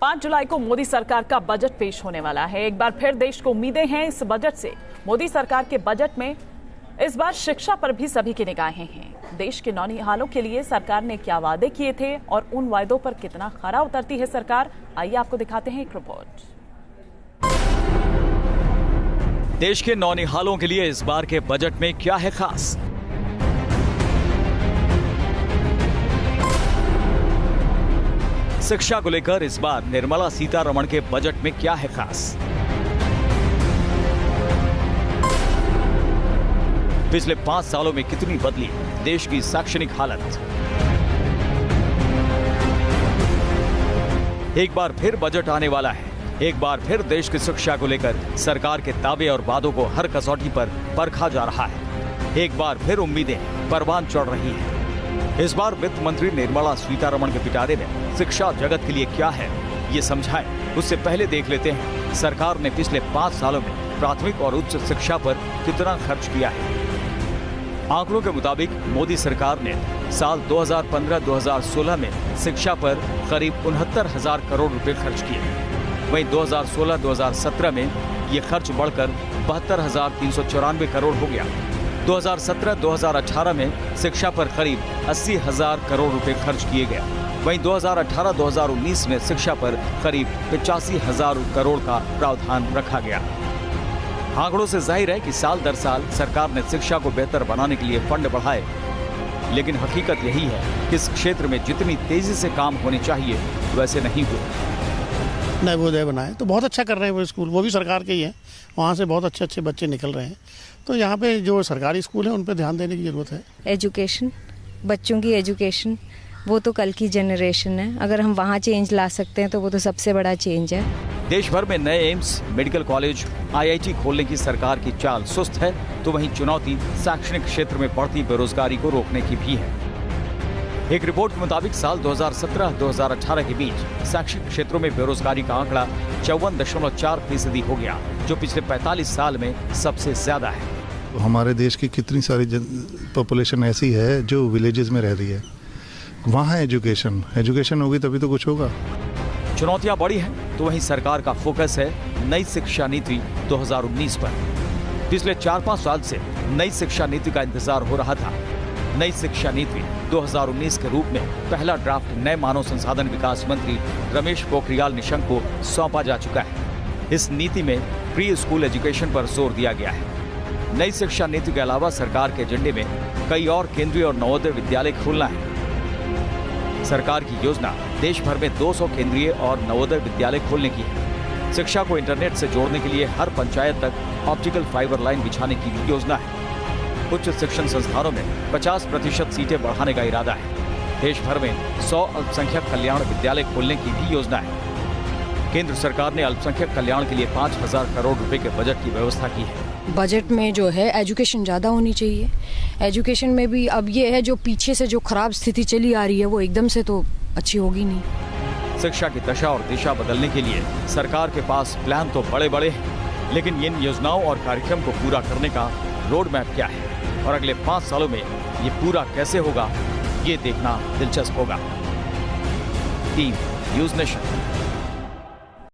5 जुलाई को मोदी सरकार का बजट पेश होने वाला है। एक बार फिर देश को उम्मीदें हैं इस बजट से। मोदी सरकार के बजट में इस बार शिक्षा पर भी सभी की निगाहें हैं। देश के नौनिहालों के लिए सरकार ने क्या वादे किए थे और उन वायदों पर कितना खरा उतरती है सरकार, आइए आपको दिखाते हैं एक रिपोर्ट। देश के नौनिहालों के लिए इस बार के बजट में क्या है खास? शिक्षा को लेकर इस बार निर्मला सीतारमण के बजट में क्या है खास? पिछले 5 सालों में कितनी बदली देश की शैक्षणिक हालत? एक बार फिर बजट आने वाला है। एक बार फिर देश की शिक्षा को लेकर सरकार के दावे और वादों को हर कसौटी पर परखा जा रहा है। एक बार फिर उम्मीदें परवान चढ़ रही हैं। इस बार वित्त मंत्री निर्मला सीतारमण के पिटारे में शिक्षा जगत के लिए क्या है ये समझाएं। उससे पहले देख लेते हैं सरकार ने पिछले 5 सालों में प्राथमिक और उच्च शिक्षा पर कितना खर्च किया है। आंकड़ों के मुताबिक मोदी सरकार ने साल 2015-2016 में शिक्षा पर करीब 69,000 करोड़ रुपए खर्च किए। वहीं 2016-2017 में ये खर्च बढ़कर 72,394 करोड़ हो गया। 2017-2018 में शिक्षा पर करीब 80,000 करोड़ रुपए खर्च किए गए। वहीं 2018-2019 में शिक्षा पर करीब 85,000 करोड़ का प्रावधान रखा गया। आंकड़ों से जाहिर है कि साल दर साल सरकार ने शिक्षा को बेहतर बनाने के लिए फंड बढ़ाए, लेकिन हकीकत यही है कि इस क्षेत्र में जितनी तेजी से काम होने चाहिए वैसे नहीं हुए। नवोदय बनाए तो बहुत अच्छा कर रहे हैं वो स्कूल, वो भी सरकार के ही है। वहाँ से बहुत अच्छे अच्छे बच्चे निकल रहे हैं। तो यहाँ पे जो सरकारी स्कूल है उन पे ध्यान देने की जरूरत है। एजुकेशन, बच्चों की एजुकेशन, वो तो कल की जनरेशन है। अगर हम वहाँ चेंज ला सकते हैं तो वो तो सबसे बड़ा चेंज है। देश भर में नए एम्स, मेडिकल कॉलेज, IIT खोलने की सरकार की चाल सुस्त है, तो वहीं चुनौती शैक्षणिक क्षेत्र में बढ़ती बेरोजगारी को रोकने की भी है। एक रिपोर्ट के मुताबिक साल 2017-2018 के बीच शैक्षिक क्षेत्रों में बेरोजगारी का आंकड़ा 54.4% हो गया, जो पिछले 45 साल में सबसे ज्यादा है। हमारे देश की कितनी सारी पॉपुलेशन ऐसी है जो विलेजेस में रह रही है। वहाँ एजुकेशन होगी तभी तो कुछ होगा। चुनौतियां बड़ी हैं, तो वहीं सरकार का फोकस है नई शिक्षा नीति 2019 पर। पिछले 4-5 साल से नई शिक्षा नीति का इंतजार हो रहा था। नई शिक्षा नीति 2019 के रूप में पहला ड्राफ्ट नए मानव संसाधन विकास मंत्री रमेश पोखरियाल निशंक को सौंपा जा चुका है। इस नीति में प्री स्कूल एजुकेशन पर जोर दिया गया है। नई शिक्षा नीति के अलावा सरकार के एजेंडे में कई और केंद्रीय और नवोदय विद्यालय खोलना है। सरकार की योजना देश भर में 200 केंद्रीय और नवोदय विद्यालय खोलने की है। शिक्षा को इंटरनेट से जोड़ने के लिए हर पंचायत तक ऑप्टिकल फाइबर लाइन बिछाने की भी योजना है। उच्च शिक्षण संस्थानों में 50% सीटें बढ़ाने का इरादा है। देश भर में 100 अल्पसंख्यक कल्याण विद्यालय खोलने की भी योजना है। केंद्र सरकार ने अल्पसंख्यक कल्याण के लिए 5,000 करोड़ रुपए के बजट की व्यवस्था की है। बजट में जो है एजुकेशन ज़्यादा होनी चाहिए। एजुकेशन में भी अब ये है जो पीछे से जो खराब स्थिति चली आ रही है वो एकदम से तो अच्छी होगी नहीं। शिक्षा की दशा और दिशा बदलने के लिए सरकार के पास प्लान तो बड़े बड़े हैं, लेकिन इन योजनाओं और कार्यक्रम को पूरा करने का रोड मैप क्या है और अगले 5 सालों में ये पूरा कैसे होगा, ये देखना दिलचस्प होगा। Team news nation.